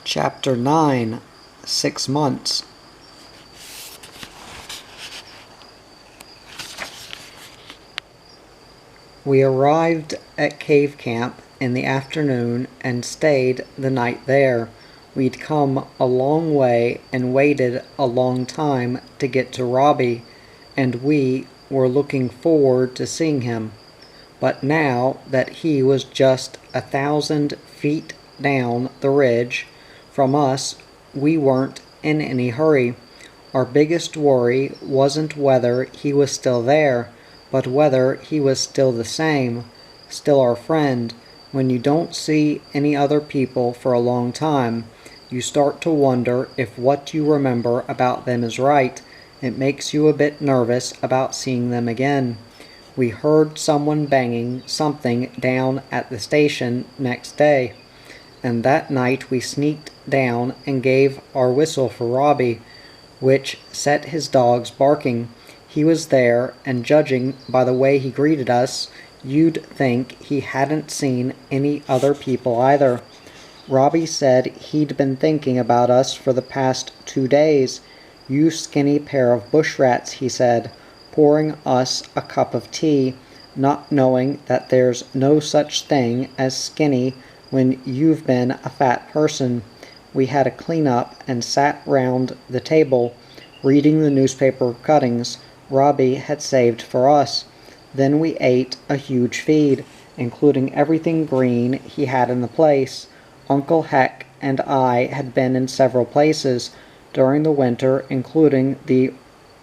Chapter 9, 6 Months. We arrived at cave camp in the afternoon and stayed the night there. We'd come a long way and waited a long time to get to Robbie, and we were looking forward to seeing him. But now that he was just 1,000 feet down the ridge from us, we weren't in any hurry. Our biggest worry wasn't whether he was still there, but whether he was still the same, still our friend. When you don't see any other people for a long time, you start to wonder if what you remember about them is right. It makes you a bit nervous about seeing them again. We heard someone banging something down at the station next day, and that night we sneaked down and gave our whistle for Robbie, which set his dogs barking. He was there, and judging by the way he greeted us, you'd think he hadn't seen any other people either. Robbie said he'd been thinking about us for the past 2 days. "You skinny pair of bush rats," he said, pouring us a cup of tea, not knowing that there's no such thing as skinny when you've been a fat person. We had a clean-up and sat round the table, reading the newspaper cuttings Robbie had saved for us. Then we ate a huge feed, including everything green he had in the place. Uncle Heck and I had been in several places during the winter, including the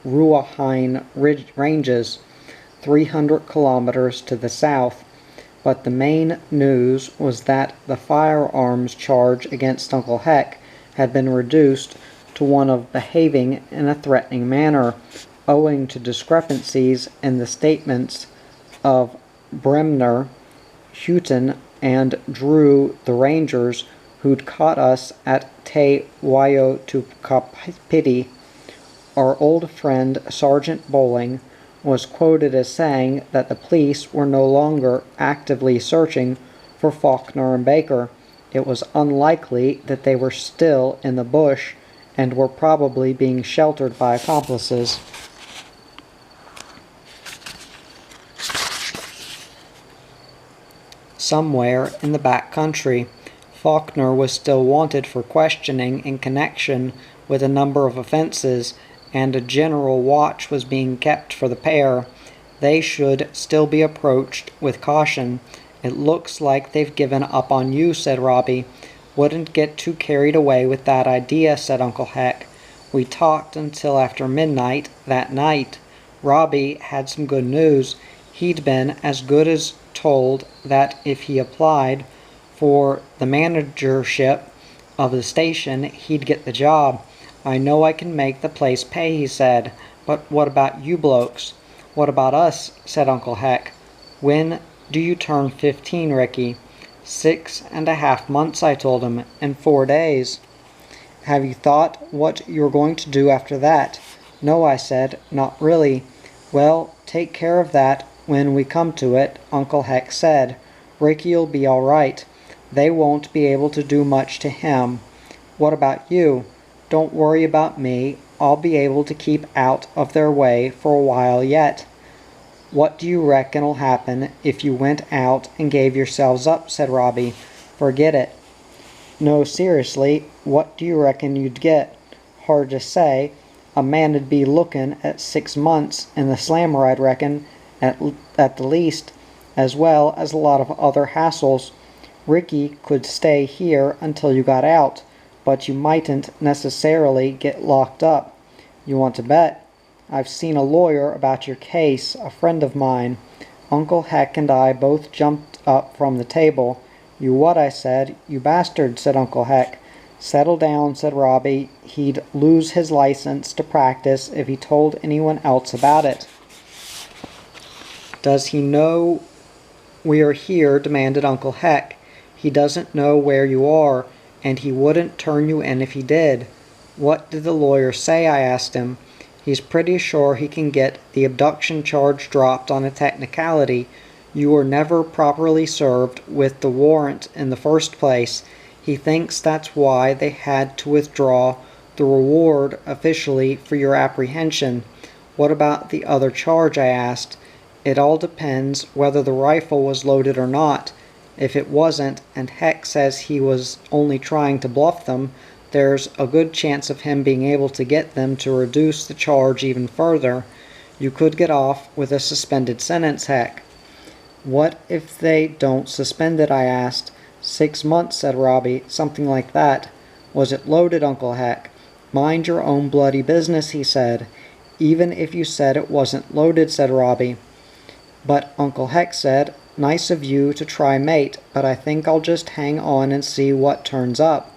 Ruahine Ranges, 300 kilometers to the south. But the main news was that the firearms charge against Uncle Heck had been reduced to one of behaving in a threatening manner, owing to discrepancies in the statements of Bremner, Houghton, and Drew, the rangers who'd caught us at Te Waiotupapiti. Our old friend Sergeant Bowling was quoted as saying that the police were no longer actively searching for Faulkner and Baker. It was unlikely that they were still in the bush and were probably being sheltered by accomplices. Somewhere in the back country, Faulkner was still wanted for questioning in connection with a number of offenses, and a general watch was being kept for the pair. They should still be approached with caution. "It looks like they've given up on you," said Robbie. "Wouldn't get too carried away with that idea," said Uncle Heck. We talked until after midnight that night. Robbie had some good news. He'd been as good as told that if he applied for the managership of the station, he'd get the job. "I know I can make the place pay," he said. "But what about you blokes?" "What about us?" said Uncle Heck. "When do you turn 15, Ricky?" 6.5 months, I told him, in 4 days. "Have you thought what you're going to do after that?" "No," I said, "not really." "Well, take care of that when we come to it," Uncle Heck said. "Ricky'll be all right. They won't be able to do much to him. What about you?" "Don't worry about me. I'll be able to keep out of their way for a while yet." "What do you reckon'll happen if you went out and gave yourselves up?" said Robbie. "Forget it." "No, seriously, what do you reckon you'd get?" "Hard to say. A man'd be looking at 6 months in the slammer, I'd reckon, at the least, as well as a lot of other hassles. Ricky could stay here until you got out, but you mightn't necessarily get locked up. You want to bet?" "I've seen a lawyer about your case, a friend of mine." Uncle Heck and I both jumped up from the table. "You what?" I said. "You bastard," said Uncle Heck. "Settle down," said Robbie. "He'd lose his license to practice if he told anyone else about it." "Does he know we are here?" demanded Uncle Heck. "He doesn't know where you are, and he wouldn't turn you in if he did." "What did the lawyer say?" I asked him. "He's pretty sure he can get the abduction charge dropped on a technicality. You were never properly served with the warrant in the first place. He thinks that's why they had to withdraw the reward officially for your apprehension. What about the other charge? I asked. It all depends whether the rifle was loaded or not. If it wasn't, and Heck says he was only trying to bluff them, there's a good chance of him being able to get them to reduce the charge even further. You could get off with a suspended sentence, Heck. What if they don't suspend it? I asked. 6 months, said Robbie, something like that. Was it loaded, Uncle Heck? Mind your own bloody business, he said. Even if you said it wasn't loaded, said Robbie. But Uncle Heck said, nice of you to try, mate, but I think I'll just hang on and see what turns up.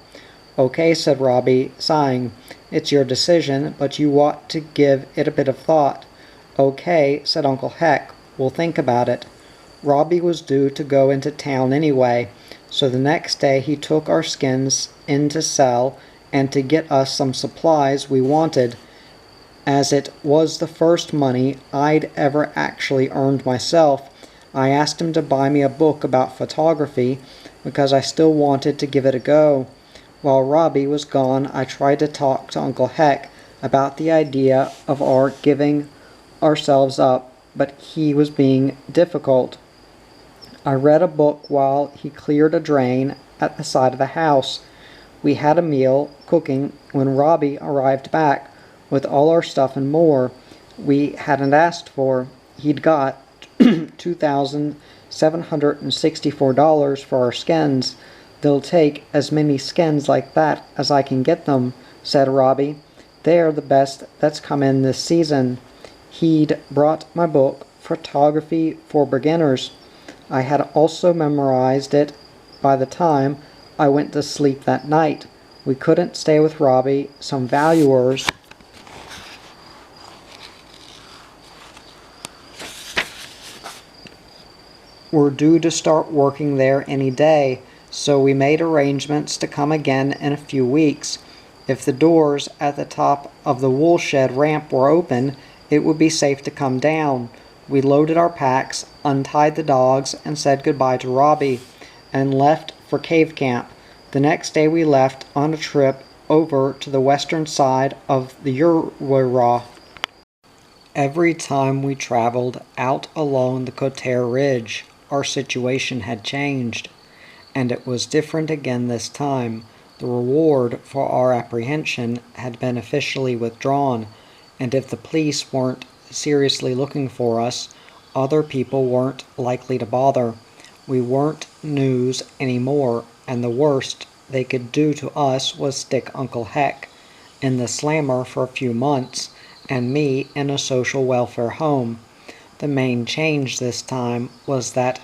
Okay, said Robbie, sighing. It's your decision, but you ought to give it a bit of thought. Okay, said Uncle Heck, we'll think about it. Robbie was due to go into town anyway, so the next day he took our skins in to sell and to get us some supplies we wanted. As it was the first money I'd ever actually earned myself, I asked him to buy me a book about photography because I still wanted to give it a go. While Robbie was gone, I tried to talk to Uncle Heck about the idea of our giving ourselves up, but he was being difficult. I read a book while he cleared a drain at the side of the house. We had a meal, cooking, when Robbie arrived back with all our stuff and more we hadn't asked for. He'd got $2,764 for our skins. They'll take as many skins like that as I can get them, said Robbie. They're the best that's come in this season. He'd brought my book, Photography for Beginners. I had also memorized it by the time I went to sleep that night. We couldn't stay with Robbie. Some valuers were due to start working there any day, so we made arrangements to come again in a few weeks. If the doors at the top of the wool shed ramp were open, it would be safe to come down. We loaded our packs, untied the dogs, and said goodbye to Robbie, and left for cave camp. The next day we left on a trip over to the western side of the Uriwara. Every time we traveled out along the Coterre Ridge, our situation had changed, and it was different again this time. The reward for our apprehension had been officially withdrawn, and if the police weren't seriously looking for us, other people weren't likely to bother. We weren't news anymore, and the worst they could do to us was stick Uncle Heck in the slammer for a few months, and me in a social welfare home. The main change this time was that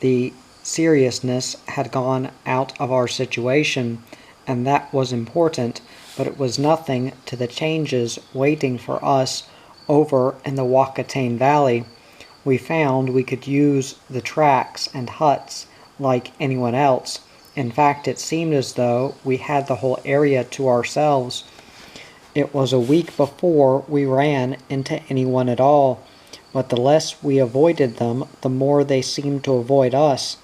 the seriousness had gone out of our situation, and that was important, but it was nothing to the changes waiting for us over in the Watercress Valley. We found we could use the tracks and huts like anyone else. In fact, it seemed as though we had the whole area to ourselves. It was a week before we ran into anyone at all, but the less we avoided them, the more they seemed to avoid us.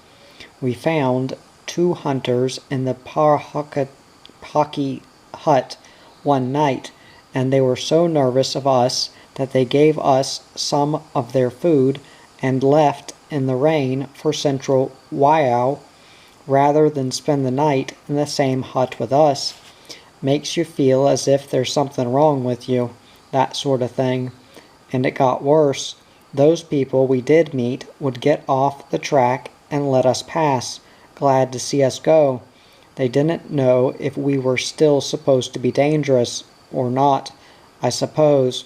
We found 2 hunters in the Parhaki hut one night, and they were so nervous of us that they gave us some of their food and left in the rain for central Waiau rather than spend the night in the same hut with us. Makes you feel as if there's something wrong with you, that sort of thing. And it got worse. Those people we did meet would get off the track and let us pass, glad to see us go. They didn't know if we were still supposed to be dangerous or not, I suppose,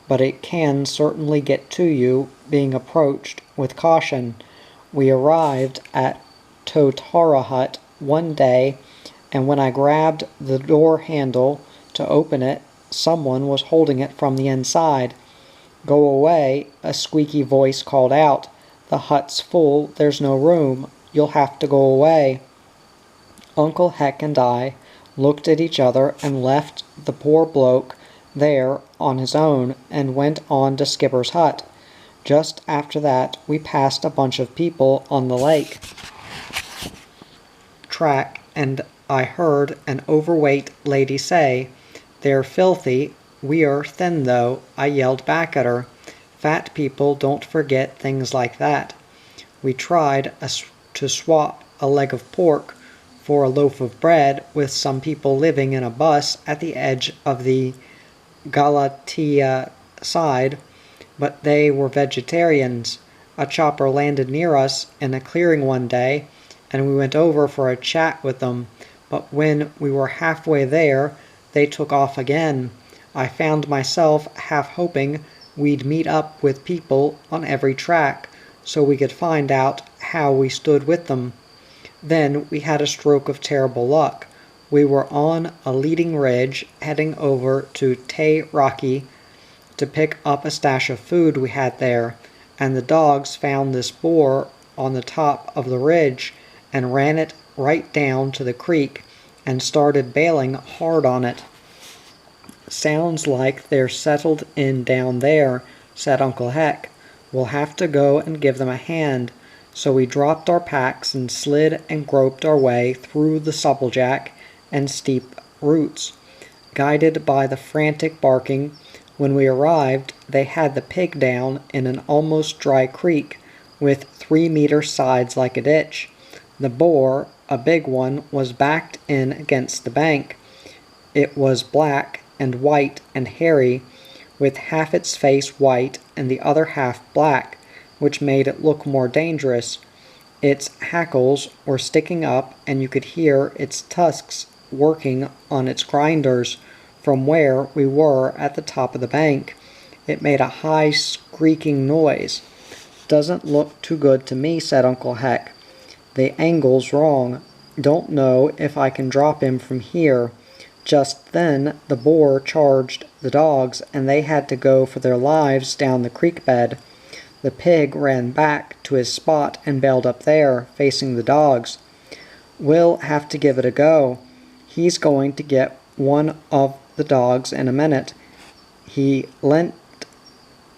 but it can certainly get to you being approached with caution. We arrived at Totara Hut one day, and when I grabbed the door handle to open it, someone was holding it from the inside. "Go away," a squeaky voice called out. "The hut's full, there's no room. You'll have to go away." Uncle Heck and I looked at each other and left the poor bloke there on his own and went on to Skipper's hut. Just after that, we passed a bunch of people on the lake track, and I heard an overweight lady say, "They're filthy, we're thin though," I yelled back at her. Fat people don't forget things like that. We tried to swap a leg of pork for a loaf of bread with some people living in a bus at the edge of the Galatia side, but they were vegetarians. A chopper landed near us in a clearing one day, and we went over for a chat with them, but when we were halfway there, they took off again. I found myself half hoping we'd meet up with people on every track, so we could find out how we stood with them. Then we had a stroke of terrible luck. We were on a leading ridge heading over to Te Rocky to pick up a stash of food we had there, and the dogs found this boar on the top of the ridge and ran it right down to the creek and started bailing hard on it. "Sounds like they're settled in down there," said Uncle Heck. "We'll have to go and give them a hand." So we dropped our packs and slid and groped our way through the supplejack and steep roots, guided by the frantic barking. When we arrived, they had the pig down in an almost dry creek with 3-meter sides like a ditch. The boar, a big one, was backed in against the bank. It was black and white and hairy, with half its face white and the other half black, which made it look more dangerous. Its hackles were sticking up, and you could hear its tusks working on its grinders from where we were at the top of the bank. It made a high squeaking noise. "Doesn't look too good to me," said Uncle Heck. "The angle's wrong. Don't know if I can drop him from here." Just then the boar charged the dogs, and they had to go for their lives down the creek bed. The pig ran back to his spot and bailed up there, facing the dogs. "We'll have to give it a go. He's going to get one of the dogs in a minute." He leant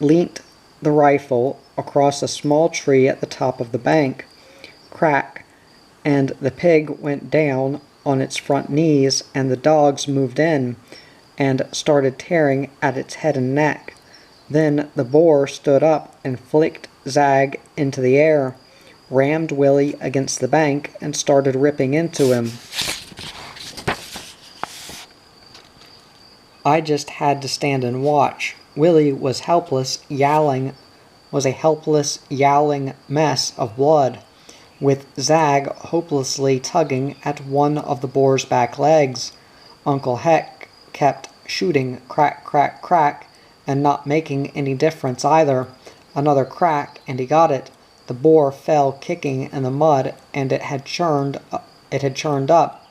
the rifle across a small tree at the top of the bank. Crack, and the pig went down on its front knees, and the dogs moved in and started tearing at its head and neck. Then the boar stood up and flicked Zag into the air, rammed Willie against the bank, and started ripping into him. I just had to stand and watch. Willie was a helpless, yowling mess of blood, with Zag hopelessly tugging at one of the boar's back legs. Uncle Heck kept shooting crack, crack, crack, and not making any difference either. Another crack, and he got it. The boar fell kicking in the mud, and it had churned up.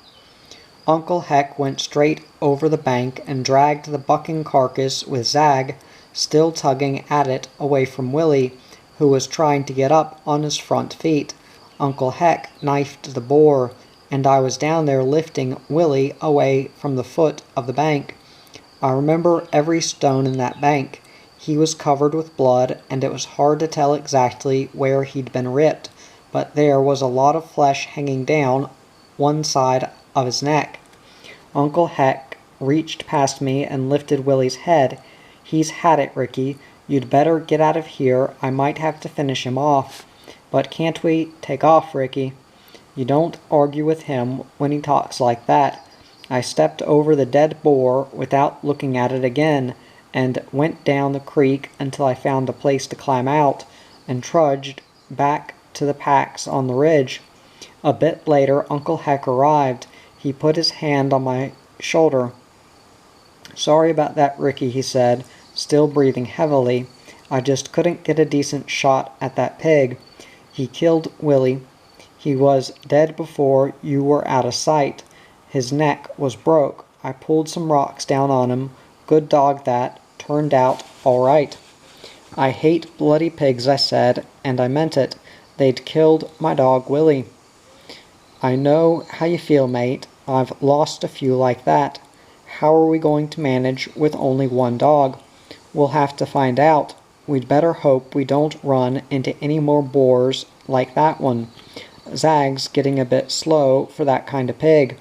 Uncle Heck went straight over the bank and dragged the bucking carcass, with Zag still tugging at it, away from Willie, who was trying to get up on his front feet. Uncle Heck knifed the boar, and I was down there lifting Willie away from the foot of the bank. I remember every stone in that bank. He was covered with blood, and it was hard to tell exactly where he'd been ripped, but there was a lot of flesh hanging down one side of his neck. Uncle Heck reached past me and lifted Willie's head. "He's had it, Ricky. You'd better get out of here. I might have to finish him off." "But can't we take off, Ricky?" "You don't argue with him when he talks like that." I stepped over the dead boar without looking at it again, and went down the creek until I found a place to climb out, and trudged back to the packs on the ridge. A bit later, Uncle Heck arrived. He put his hand on my shoulder. "Sorry about that, Ricky," he said, still breathing heavily. "I just couldn't get a decent shot at that pig. He killed Willie. He was dead before you were out of sight. His neck was broke. I pulled some rocks down on him. Good dog that. Turned out all right." "I hate bloody pigs," I said, and I meant it. They'd killed my dog Willie. "I know how you feel, mate. I've lost a few like that. How are we going to manage with only one dog?" "We'll have to find out. We'd better hope we don't run into any more boars like that one. Zag's getting a bit slow for that kind of pig."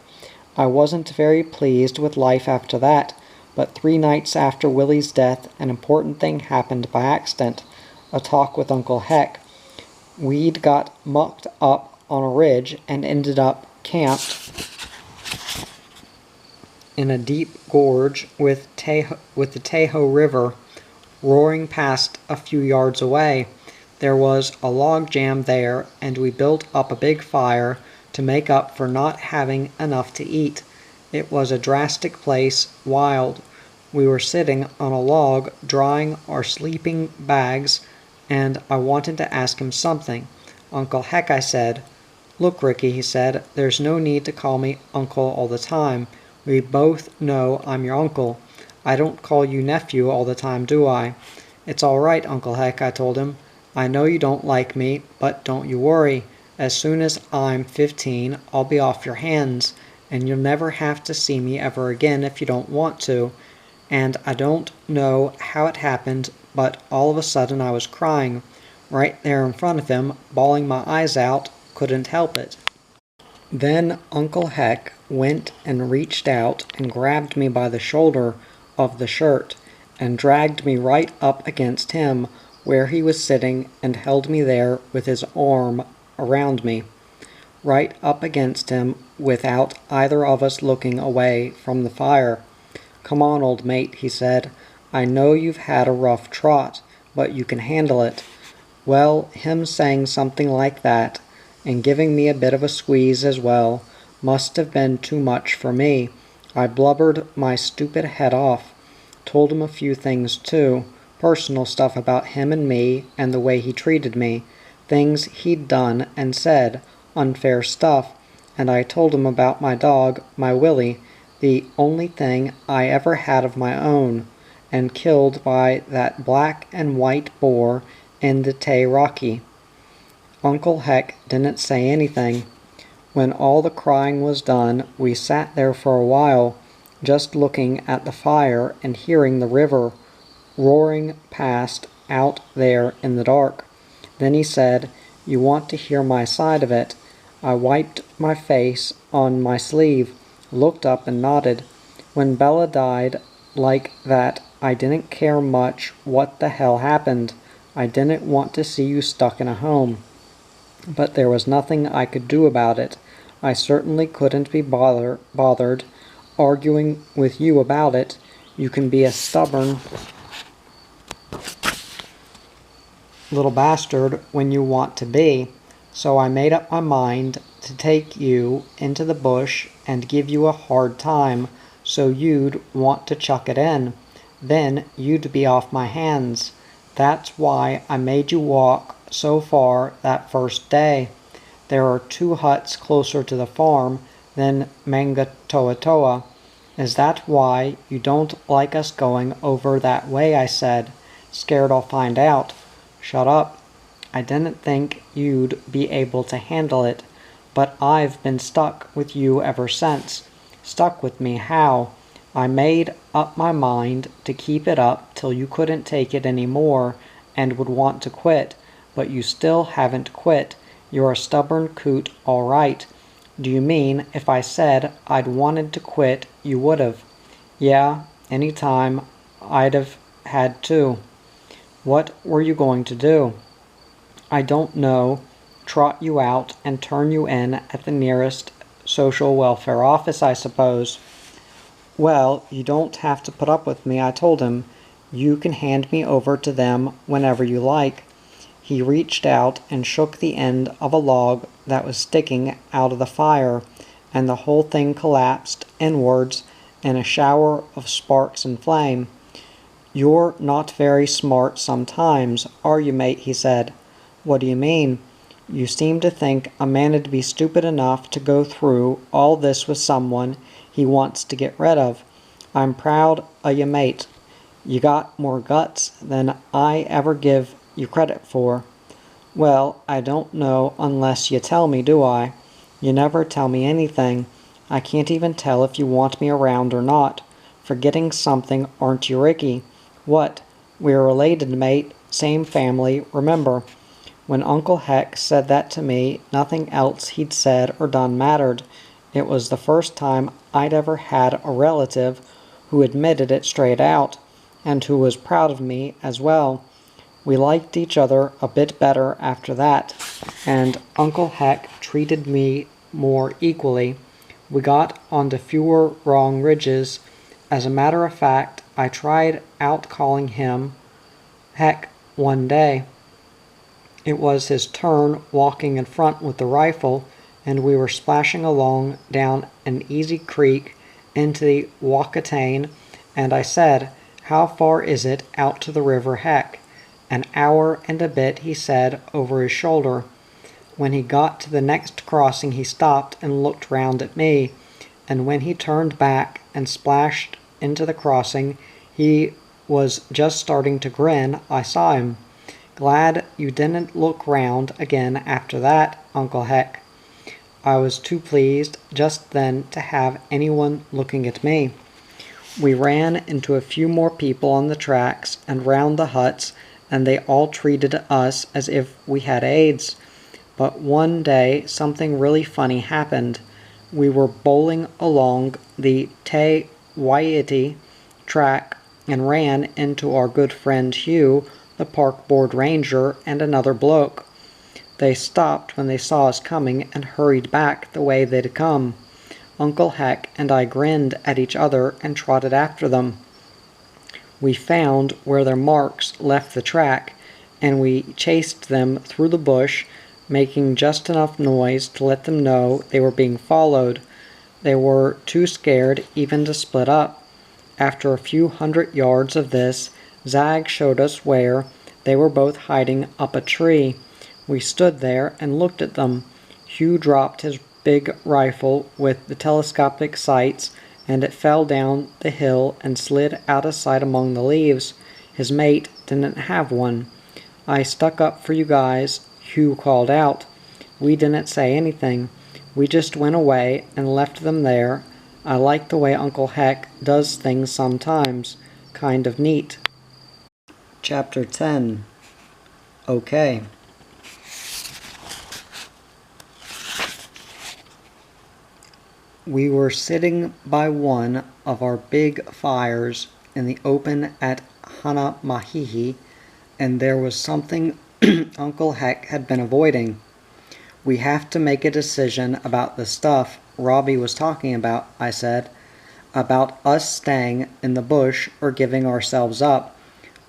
I wasn't very pleased with life after that, but 3 nights after Willie's death, an important thing happened by accident. A talk with Uncle Heck. We'd got mucked up on a ridge and ended up camped in a deep gorge with the Tahoe River roaring past a few yards away. There was a log jam there, and we built up a big fire to make up for not having enough to eat. It was a drastic place, wild. We were sitting on a log, drying our sleeping bags, and I wanted to ask him something. Uncle Heck, I said. Look, Ricky, he said, there's no need to call me Uncle all the time. We both know I'm your uncle. I don't call you nephew all the time, do I? It's all right, Uncle Heck, I told him. I know you don't like me, but don't you worry. As soon as I'm 15, I'll be off your hands, and you'll never have to see me ever again if you don't want to. And I don't know how it happened, but all of a sudden I was crying, right there in front of him, bawling my eyes out, couldn't help it. Then Uncle Heck went and reached out and grabbed me by the shoulder of the shirt and dragged me right up against him where he was sitting and held me there with his arm around me, right up against him without either of us looking away from the fire. Come on, old mate, he said. I know you've had a rough trot, but you can handle it. Well, him saying something like that and giving me a bit of a squeeze as well must have been too much for me. I blubbered my stupid head off. Told him a few things too, personal stuff about him and me and the way he treated me, things he'd done and said, unfair stuff, and I told him about my dog, my Willie, the only thing I ever had of my own, and killed by that black and white boar in the Tay Rocky. Uncle Heck didn't say anything. When all the crying was done, we sat there for a while, just looking at the fire and hearing the river roaring past out there in the dark. Then he said, You want to hear my side of it? I wiped my face on my sleeve, looked up and nodded. When Bella died like that, I didn't care much what the hell happened. I didn't want to see you stuck in a home. But there was nothing I could do about it. I certainly couldn't be bothered arguing with you about it. You can be a stubborn little bastard when you want to be. So I made up my mind to take you into the bush and give you a hard time so you'd want to chuck it in. Then you'd be off my hands. That's why I made you walk so far that first day. There are 2 huts closer to the farm than Mangatoatoa. Is that why you don't like us going over that way? I said. Scared I'll find out. Shut up. I didn't think you'd be able to handle it, but I've been stuck with you ever since. Stuck with me how? I made up my mind to keep it up till you couldn't take it any more and would want to quit, but you still haven't quit. You're a stubborn coot, all right. Do you mean if I said I'd wanted to quit, you would've? Yeah, any time I'd have had to. What were you going to do? I don't know. Trot you out and turn you in at the nearest social welfare office, I suppose. Well, you don't have to put up with me, I told him. You can hand me over to them whenever you like. He reached out and shook the end of a log that was sticking out of the fire, and the whole thing collapsed inwards in a shower of sparks and flame. You're not very smart sometimes, are you, mate? He said. What do you mean? You seem to think a man'd be stupid enough to go through all this with someone he wants to get rid of. I'm proud o' you, mate. You got more guts than I ever give you credit for. Well, I don't know unless you tell me, do I? You never tell me anything. I can't even tell if you want me around or not. Forgetting something, aren't you, Ricky? What? We're related, mate. Same family, remember. When Uncle Heck said that to me, nothing else he'd said or done mattered. It was the first time I'd ever had a relative who admitted it straight out, and who was proud of me as well. We liked each other a bit better after that, and Uncle Heck treated me more equally. We got onto fewer wrong ridges. As a matter of fact, I tried out calling him Heck one day. It was his turn walking in front with the rifle, and we were splashing along down an easy creek into the Waukatane, and I said, "How far is it out to the river, Heck?" "An hour and a bit," he said over his shoulder. When he got to the next crossing he stopped and looked round at me, and when he turned back and splashed into the crossing, he was just starting to grin. I saw him. "Glad you didn't look round again after that, Uncle Heck." I was too pleased just then to have anyone looking at me. We ran into a few more people on the tracks and round the huts, and they all treated us as if we had AIDS. But one day something really funny happened. We were bowling along the Te Waiiti track and ran into our good friend Hugh, the park board ranger, and another bloke. They stopped when they saw us coming and hurried back the way they'd come. Uncle Heck and I grinned at each other and trotted after them. We found where their marks left the track, and we chased them through the bush, making just enough noise to let them know they were being followed. They were too scared even to split up. After a few 100 yards of this, Zag showed us where they were both hiding up a tree. We stood there and looked at them. Hugh dropped his big rifle with the telescopic sights, and it fell down the hill and slid out of sight among the leaves. His mate didn't have one. "I stuck up for you guys," Hugh called out. We didn't say anything. We just went away and left them there. I like the way Uncle Heck does things sometimes. Kind of neat. Chapter 10. Okay. We were sitting by one of our big fires in the open at Hanamahihi, and there was something Uncle Heck had been avoiding. "We have to make a decision about the stuff Robbie was talking about," I said. "About us staying in the bush or giving ourselves up.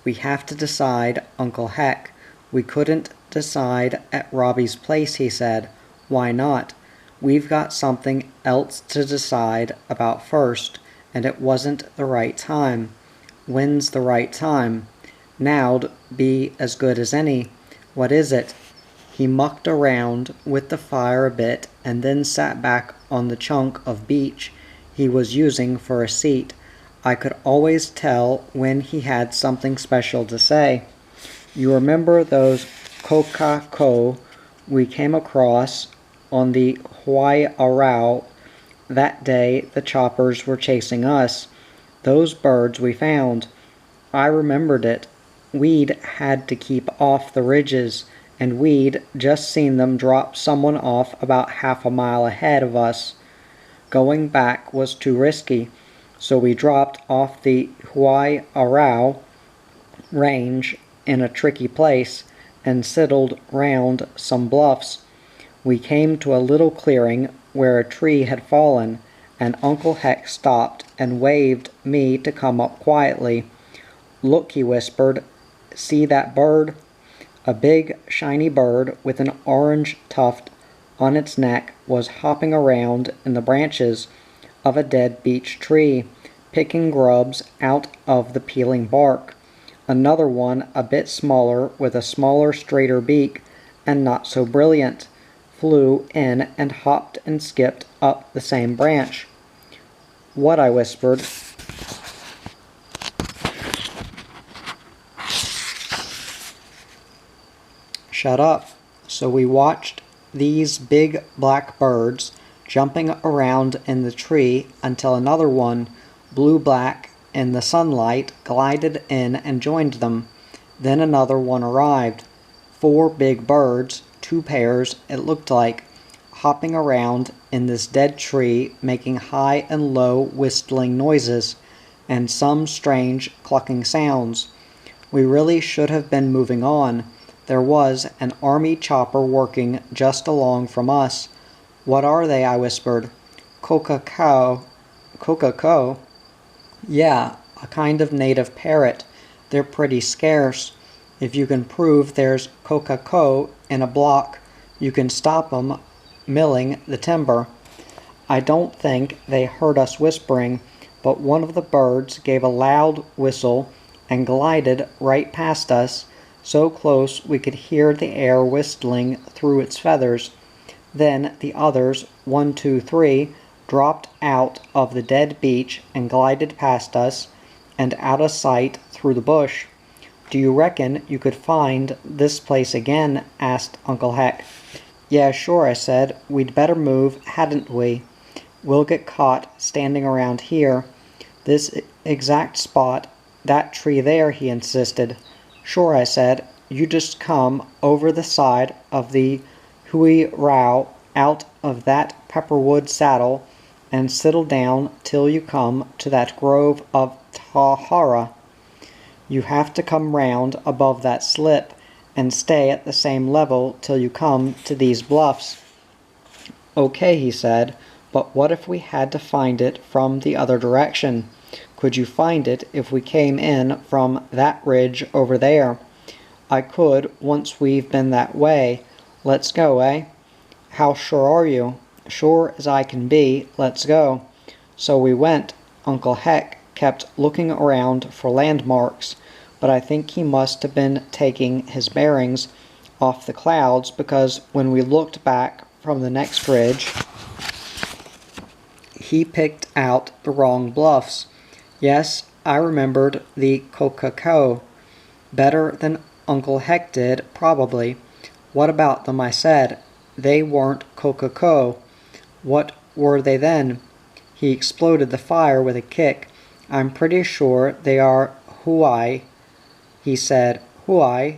We have to decide, Uncle Heck." "We couldn't decide at Robbie's place," he said. "Why not?" "We've got something else to decide about first, and it wasn't the right time." "When's the right time?" "Now'd be as good as any." "What is it?" He mucked around with the fire a bit and then sat back on the chunk of beach he was using for a seat. I could always tell when he had something special to say. "You remember those kokako we came across on the Huayarao that day the choppers were chasing us? Those birds we found." I remembered it. We'd had to keep off the ridges, and we'd just seen them drop someone off about half a mile ahead of us. Going back was too risky, so we dropped off the Huayarao range in a tricky place and sidled round some bluffs. We came to a little clearing where a tree had fallen, and Uncle Heck stopped and waved me to come up quietly. "Look," he whispered. "See that bird?" A big, shiny bird with an orange tuft on its neck was hopping around in the branches of a dead beech tree, picking grubs out of the peeling bark. Another one, a bit smaller, with a smaller, straighter beak, and not so brilliant, flew in and hopped and skipped up the same branch. "What?" I whispered. "Shut up." So we watched these big black birds jumping around in the tree until another one, blue-black in the sunlight, glided in and joined them. Then another one arrived. 4 big birds, 2 pairs, it looked like, hopping around in this dead tree, making high and low whistling noises, and some strange clucking sounds. We really should have been moving on. There was an army chopper working just along from us. What are they? I whispered. Coca-cow. Coca-cow? Yeah, a kind of native parrot. They're pretty scarce. If you can prove there's coca-cow in a block, you can stop 'em milling the timber. I don't think they heard us whispering, but one of the birds gave a loud whistle and glided right past us, so close we could hear the air whistling through its feathers. Then the others, 1, 2, 3, dropped out of the dead beech and glided past us and out of sight through the bush. Do you reckon you could find this place again? Asked Uncle Heck. Yeah, sure, I said. We'd better move, hadn't we? We'll get caught standing around here. This exact spot, that tree there, he insisted. Sure, I said. You just come over the side of the hui-rao out of that pepperwood saddle and settle down till you come to that grove of tahara. You have to come round above that slip and stay at the same level till you come to these bluffs. Okay, he said, but what if we had to find it from the other direction? Could you find it if we came in from that ridge over there? I could, once we've been that way. Let's go, eh? How sure are you? Sure as I can be. Let's go. So we went. Uncle Heck kept looking around for landmarks, but I think he must have been taking his bearings off the clouds, because when we looked back from the next ridge, he picked out the wrong bluffs. Yes, I remembered the coca-cow better than Uncle Heck did, probably. What about them? I said. They weren't coca-cow. What were they then? He exploded the fire with a kick. I'm pretty sure they are hui, he said. Hui?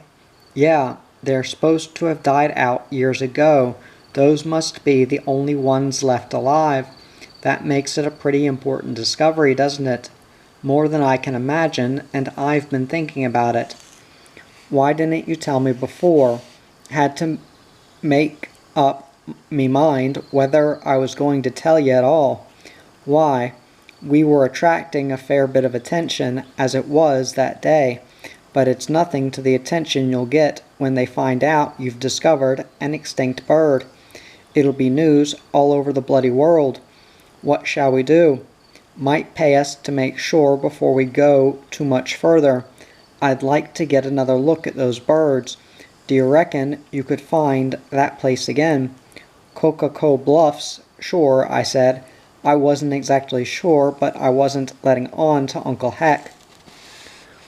Yeah, they're supposed to have died out years ago. Those must be the only ones left alive. That makes it a pretty important discovery, doesn't it? More than I can imagine, and I've been thinking about it. Why didn't you tell me before? Had to make up me mind whether I was going to tell you at all. Why? We were attracting a fair bit of attention as it was that day, but it's nothing to the attention you'll get when they find out you've discovered an extinct bird. It'll be news all over the bloody world. What shall we do? Might pay us to make sure before we go too much further. I'd like to get another look at those birds. Do you reckon you could find that place again? Coca-cow Bluffs? Sure, I said. I wasn't exactly sure, but I wasn't letting on to Uncle Heck.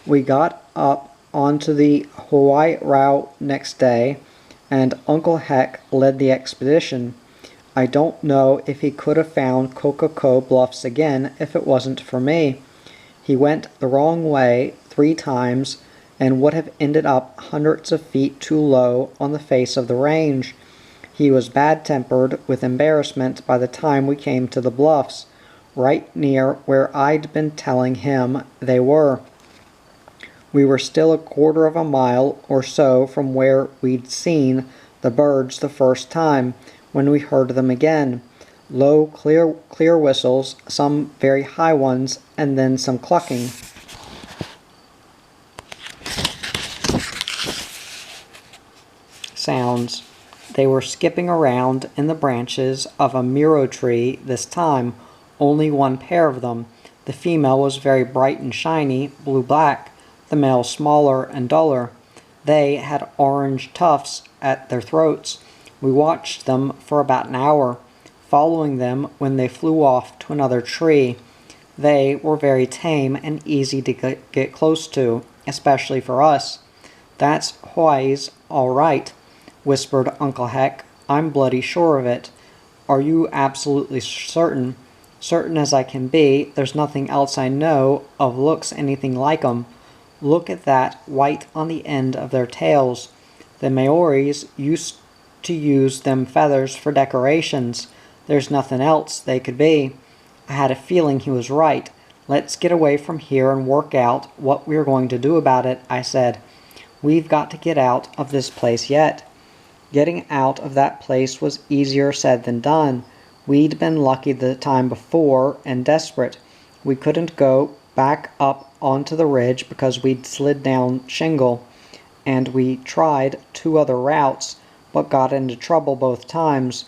We got up onto the hui-rao next day, and Uncle Heck led the expedition. I don't know if he could have found Coca-cow Bluffs again if it wasn't for me. He went the wrong way 3 times and would have ended up hundreds of feet too low on the face of the range. He was bad-tempered with embarrassment by the time we came to the bluffs, right near where I'd been telling him they were. We were still a quarter of a mile or so from where we'd seen the birds the first time when we heard them again. Low, clear whistles, some very high ones, and then some clucking. Sounds. They were skipping around in the branches of a miro tree this time, only one pair of them. The female was very bright and shiny, blue-black, the male smaller and duller. They had orange tufts at their throats. We watched them for about an hour, following them when they flew off to another tree. They were very tame and easy to get close to, especially for us. That's Hawaii's all right, whispered Uncle Heck. I'm bloody sure of it. Are you absolutely certain? Certain as I can be. There's nothing else I know of looks anything like 'em. Look at that white on the end of their tails. The Maoris used to use them feathers for decorations. There's nothing else they could be. I had a feeling he was right. Let's get away from here and work out what we're going to do about it, I said. We've got to get out of this place yet. Getting out of that place was easier said than done. We'd been lucky the time before and desperate. We couldn't go back up onto the ridge because we'd slid down shingle, and we tried 2 other routes, but got into trouble both times.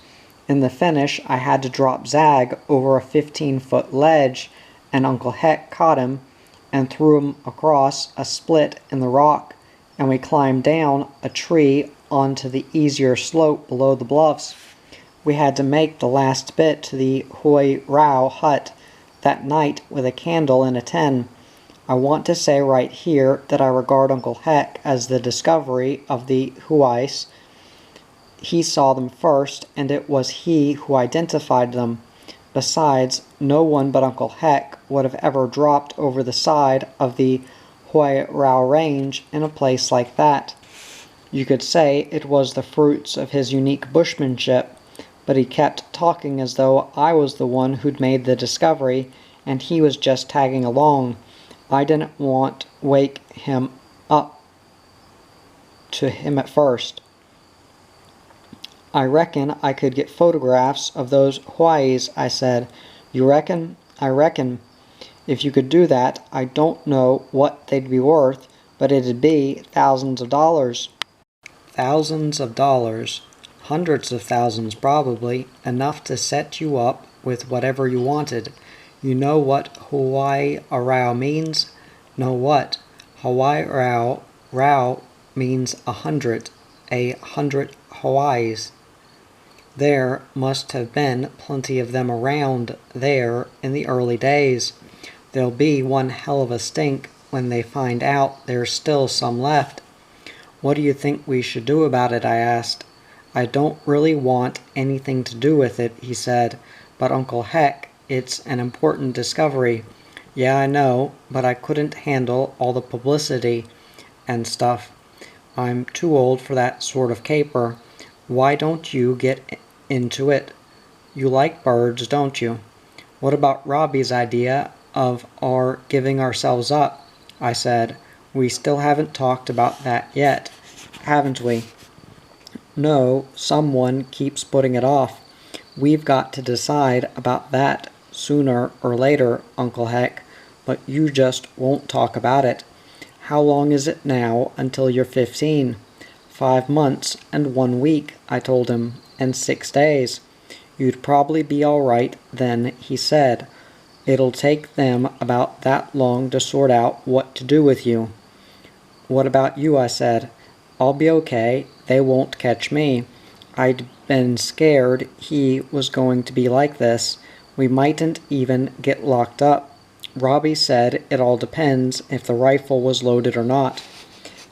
In the finish, I had to drop Zag over a 15-foot ledge, and Uncle Heck caught him and threw him across a split in the rock, and we climbed down a tree onto the easier slope below the bluffs. We had to make the last bit to the Hoi Rao hut that night with a candle in a tin. I want to say right here that I regard Uncle Heck as the discovery of the Huais. He saw them first, and it was he who identified them. Besides, no one but Uncle Heck would have ever dropped over the side of the Hoi Rao Range in a place like that. You could say it was the fruits of his unique bushmanship, but he kept talking as though I was the one who'd made the discovery, and he was just tagging along. I didn't want to wake him up to him at first. I reckon I could get photographs of those Hawaiis, I said. You reckon? I reckon. If you could do that, I don't know what they'd be worth, but it'd be thousands of dollars. Thousands of dollars. Hundreds of thousands probably, enough to set you up with whatever you wanted. You know what Hawaii Rao means? Know what? Hawaii Rao means 100. 100 Hawaiis. There must have been plenty of them around there in the early days. There'll be one hell of a stink when they find out there's still some left. What do you think we should do about it? I asked. I don't really want anything to do with it, he said, but Uncle Heck, it's an important discovery. Yeah, I know, but I couldn't handle all the publicity and stuff. I'm too old for that sort of caper. Why don't you get into it? You like birds, don't you? What about Robbie's idea of our giving ourselves up? I said. We still haven't talked about that yet, haven't we? No, someone keeps putting it off. We've got to decide about that sooner or later, Uncle Heck, but you just won't talk about it. How long is it now until you're 15? 5 months and 1 week, I told him, and 6 days. You'd probably be all right then, he said. It'll take them about that long to sort out what to do with you. What about you? I said. I'll be okay. They won't catch me. I'd been scared he was going to be like this. We mightn't even get locked up. Robbie said it all depends if the rifle was loaded or not.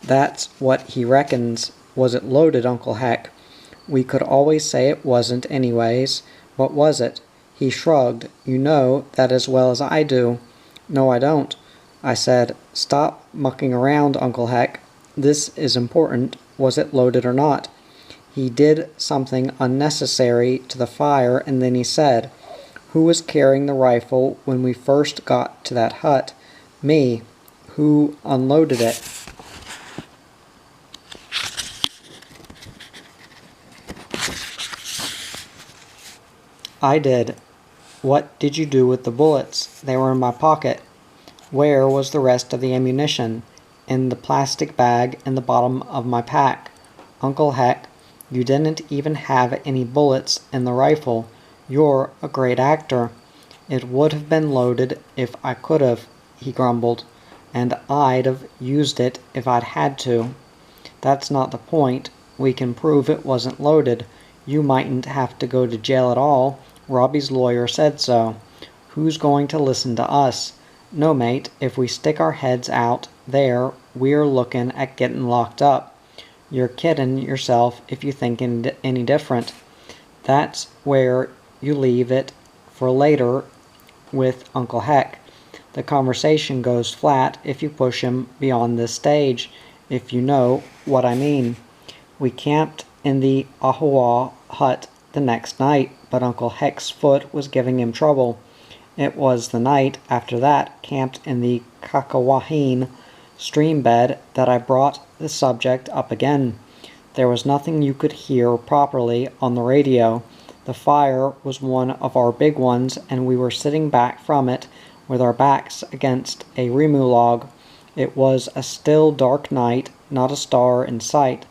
That's what he reckons. Was it loaded, Uncle Heck? We could always say it wasn't anyways. What was it? He shrugged. You know that as well as I do. No, I don't. I said, stop mucking around, Uncle Heck. This is important. Was it loaded or not? He did something unnecessary to the fire, and then he said, who was carrying the rifle when we first got to that hut? Me. Who unloaded it? I did. What did you do with the bullets? They were in my pocket. Where was the rest of the ammunition? In the plastic bag in the bottom of my pack. Uncle Heck, you didn't even have any bullets in the rifle. You're a great actor. It would have been loaded if I could have, he grumbled, and I'd have used it if I'd had to. That's not the point. We can prove it wasn't loaded. You mightn't have to go to jail at all. Robbie's lawyer said so. Who's going to listen to us? No, mate, if we stick our heads out there, we're looking at getting locked up. You're kidding yourself if you think any different. That's where you leave it for later with Uncle Heck. The conversation goes flat if you push him beyond this stage, if you know what I mean. We camped in the Ahuwa hut the next night, but Uncle Heck's foot was giving him trouble. It was the night after that, camped in the Kakawahine stream bed, that I brought the subject up again. There was nothing you could hear properly on the radio. The fire was one of our big ones, and we were sitting back from it with our backs against a rimu log. It was a still, dark night, not a star in sight.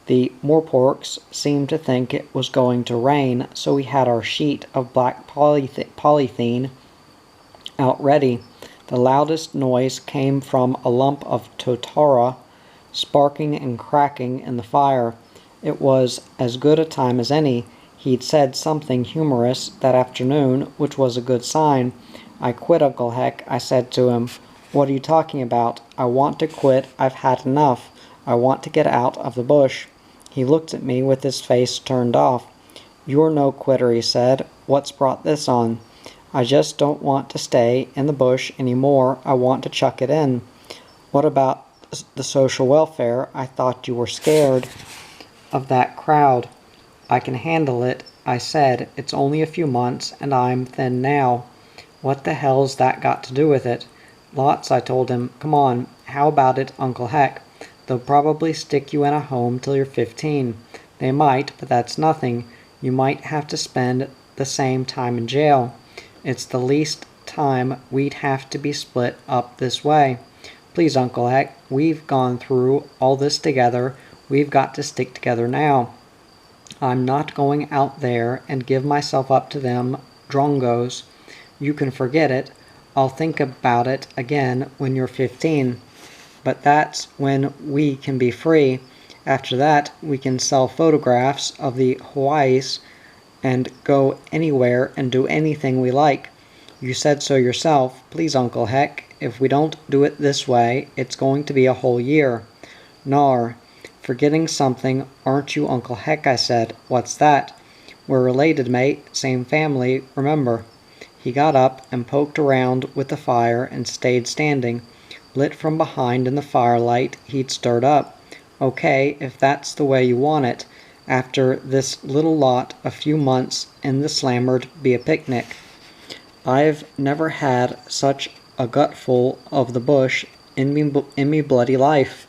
The Morporks seemed to think it was going to rain, so we had our sheet of black polythene out ready. The loudest noise came from a lump of totara sparking and cracking in the fire. It was as good a time as any. He'd said something humorous that afternoon, which was a good sign. "I quit, Uncle Heck," I said to him. "What are you talking about?" "I want to quit. I've had enough. I want to get out of the bush." He looked at me with his face turned off. "You're no quitter," he said. "What's brought this on?" "I just don't want to stay in the bush any more. I want to chuck it in." "What about the social welfare? I thought you were scared of that crowd." "I can handle it," I said. "It's only a few months, and I'm thin now." "What the hell's that got to do with it?" "Lots," I told him. "Come on. How about it, Uncle Heck? They'll probably stick you in a home till you're 15. They might, but that's nothing. You might have to spend the same time in jail. It's the least time we'd have to be split up this way. Please, Uncle Heck, we've gone through all this together. We've got to stick together now. I'm not going out there and give myself up to them drongos. You can forget it. I'll think about it again when you're 15. But that's when we can be free. After that, we can sell photographs of the Hawaiis and go anywhere and do anything we like. You said so yourself. Please, Uncle Heck, if we don't do it this way, it's going to be a whole year." "Nar, forgetting something, aren't you, Uncle Heck?" I said. "What's that?" "We're related, mate. Same family, remember." He got up and poked around with the fire and stayed standing, lit from behind in the firelight he'd stirred up. "Okay, if that's the way you want it. After this little lot, a few months in the slammer'd be a picnic." I've never had such a gutful of the bush in me bloody life.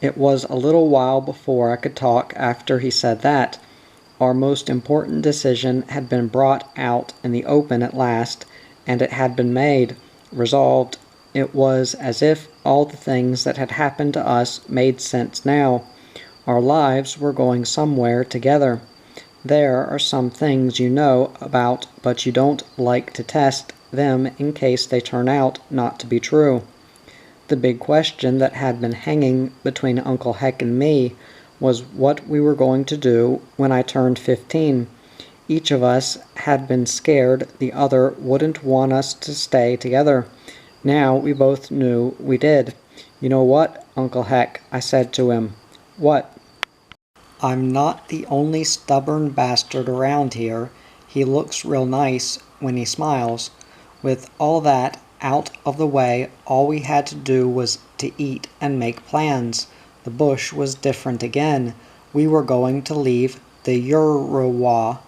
It was a little while before I could talk after he said that. Our most important decision had been brought out in the open at last, and it had been made, resolved. It was as if all the things that had happened to us made sense now. Our lives were going somewhere together. There are some things you know about, but you don't like to test them in case they turn out not to be true. The big question that had been hanging between Uncle Heck and me was what we were going to do when I turned 15. Each of us had been scared the other wouldn't want us to stay together. Now we both knew we did. "You know what, Uncle Heck?" I said to him. "What?" "I'm not the only stubborn bastard around here. He looks real nice when he smiles. With all that out of the way, all we had to do was to eat and make plans. The bush was different again. We were going to leave the Urawa.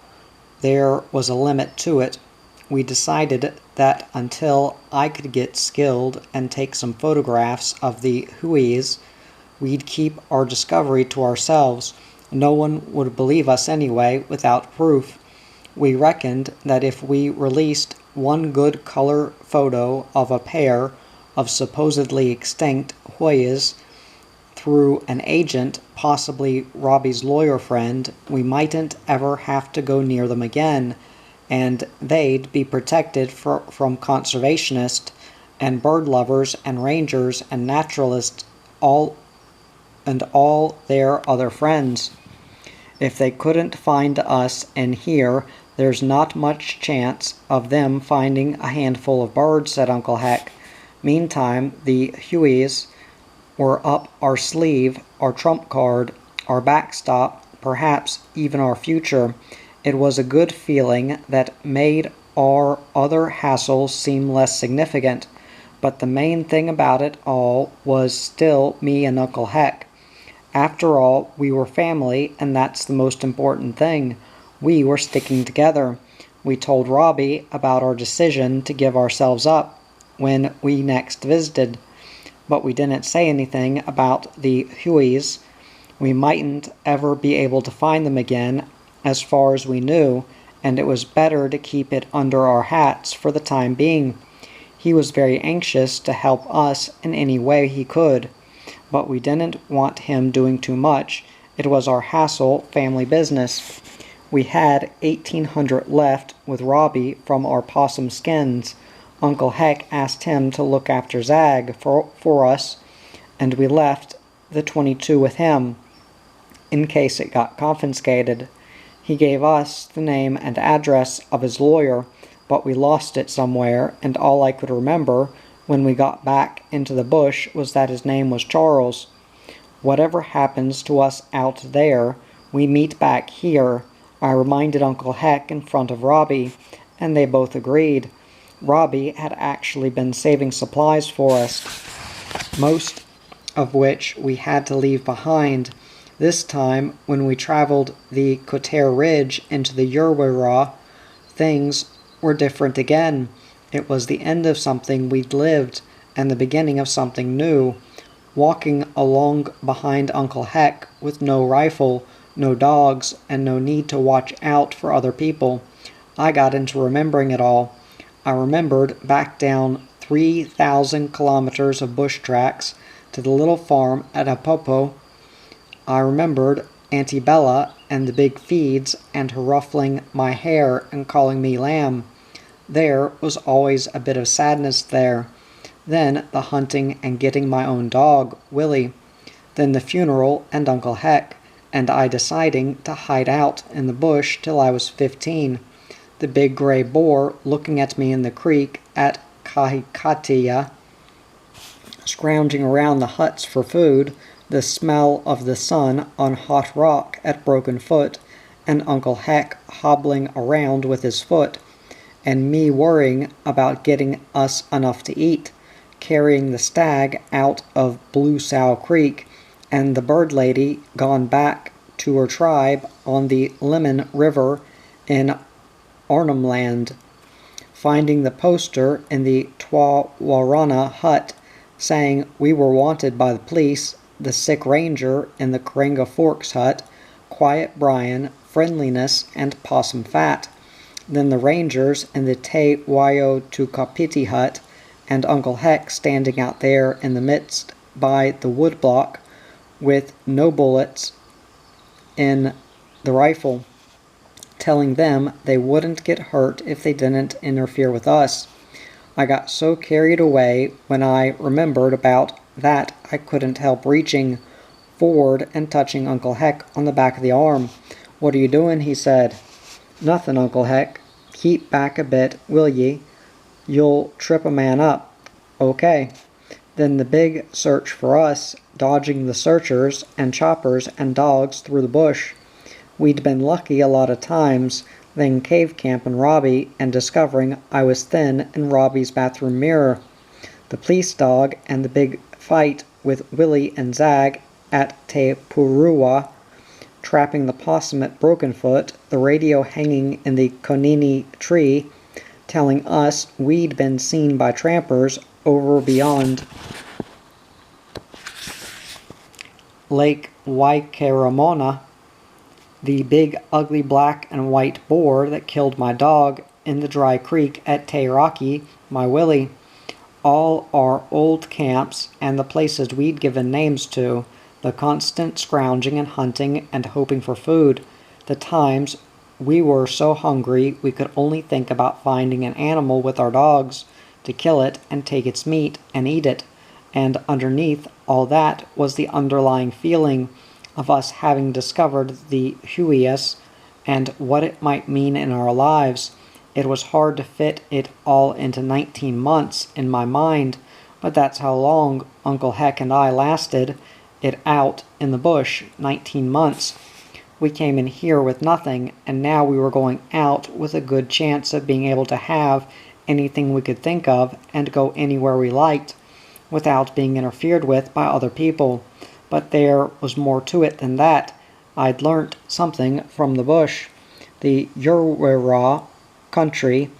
There was a limit to it. We decided that until I could get skilled and take some photographs of the Huis, we'd keep our discovery to ourselves. No one would believe us anyway without proof. We reckoned that if we released one good color photo of a pair of supposedly extinct Huis through an agent, possibly Robbie's lawyer friend, we mightn't ever have to go near them again, and they'd be protected from conservationists and bird lovers and rangers and naturalists all their other friends. If they couldn't find us in here, there's not much chance of them finding a handful of birds," said Uncle Heck. "Meantime, the Huis were up our sleeve, our trump card, our backstop, perhaps even our future. It was a good feeling that made our other hassles seem less significant. But the main thing about it all was still me and Uncle Heck. After all, we were family, and that's the most important thing. We were sticking together. We told Robbie about our decision to give ourselves up when we next visited, but we didn't say anything about the Hueys. We mightn't ever be able to find them again, as far as we knew, and it was better to keep it under our hats for the time being. He was very anxious to help us in any way he could, but we didn't want him doing too much. It was our hassle family business. We had 1,800 left with Robbie from our possum skins. Uncle Heck asked him to look after Zag for us, and we left the 22 with him, in case it got confiscated. He gave us the name and address of his lawyer, but we lost it somewhere, and all I could remember when we got back into the bush was that his name was Charles. Whatever happens to us out there, we meet back here, I reminded Uncle Heck in front of Robbie, and they both agreed. Robbie had actually been saving supplies for us, most of which we had to leave behind. This time, when we traveled the Coterre Ridge into the Urwara, things were different again. It was the end of something we'd lived, and the beginning of something new. Walking along behind Uncle Heck with no rifle, no dogs, and no need to watch out for other people, I got into remembering it all. I remembered back down 3,000 kilometers of bush tracks to the little farm at Apopo. I remembered Auntie Bella and the big feeds and her ruffling my hair and calling me lamb. There was always a bit of sadness there. Then the hunting and getting my own dog, Willie. Then the funeral and Uncle Heck, and I deciding to hide out in the bush till I was 15. The big gray boar looking at me in the creek at Kahikatea, scrounging around the huts for food, the smell of the sun on hot rock at Broken Foot, and Uncle Heck hobbling around with his foot, and me worrying about getting us enough to eat, carrying the stag out of Blue Sow Creek, and the bird lady gone back to her tribe on the Lemon River in Arnhemland, finding the poster in the Twawarana hut saying we were wanted by the police, the sick ranger in the Karenga Forks hut, Quiet Brian, Friendliness, and Possum Fat. Then the rangers in the Te Waio Tukapiti hut, and Uncle Heck standing out there in the midst by the woodblock with no bullets in the rifle, telling them they wouldn't get hurt if they didn't interfere with us. I got so carried away when I remembered about that I couldn't help reaching forward and touching Uncle Heck on the back of the arm. "What are you doing?" he said. "Nothing, Uncle Heck. Keep back a bit, will ye? You'll trip a man up." "Okay." Then the big search for us, dodging the searchers and choppers and dogs through the bush. We'd been lucky a lot of times, then cave camping Robbie and discovering I was thin in Robbie's bathroom mirror. The police dog and the big fight with Willie and Zag at Te Purua, trapping the possum at Broken Foot, the radio hanging in the Konini tree, telling us we'd been seen by trampers over beyond Lake Waikaramona, the big ugly black and white boar that killed my dog in the dry creek at Teiraki, my Willie. All our old camps and the places we'd given names to, the constant scrounging and hunting and hoping for food, the times we were so hungry we could only think about finding an animal with our dogs to kill it and take its meat and eat it, and underneath all that was the underlying feeling of us having discovered the Hueys and what it might mean in our lives. It was hard to fit it all into 19 months in my mind, but that's how long Uncle Heck and I lasted it out in the bush, 19 months. We came in here with nothing, and now we were going out with a good chance of being able to have anything we could think of and go anywhere we liked without being interfered with by other people. But there was more to it than that. I'd learnt something from the bush. The Urwara country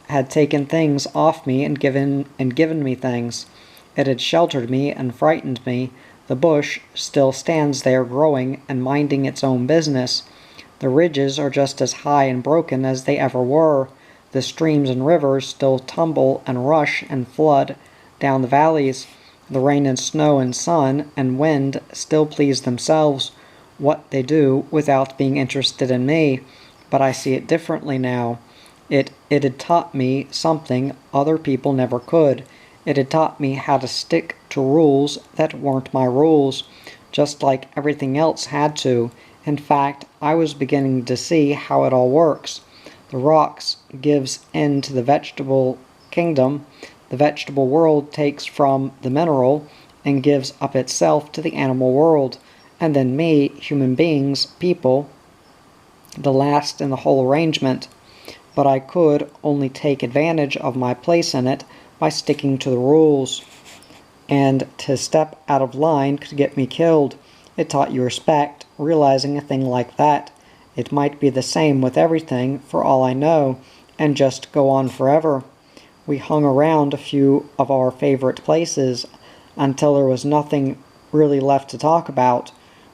had taken things off me and given me things. It had sheltered me and frightened me. The bush still stands there growing and minding its own business. The ridges are just as high and broken as they ever were. The streams and rivers still tumble and rush and flood down the valleys. The rain and snow and sun and wind still please themselves, what they do without being interested in me. But I see it differently now. It had taught me something other people never could. It had taught me how to stick to rules that weren't my rules, just like everything else had to. In fact, I was beginning to see how it all works. The rocks gives in to the vegetable kingdom. The vegetable world takes from the mineral and gives up itself to the animal world. And then me, human beings, people, the last in the whole arrangement. But I could only take advantage of my place in it by sticking to the rules. And to step out of line could get me killed. It taught you respect, realizing a thing like that. It might be the same with everything, for all I know, and just go on forever. We hung around a few of our favorite places until there was nothing really left to talk about.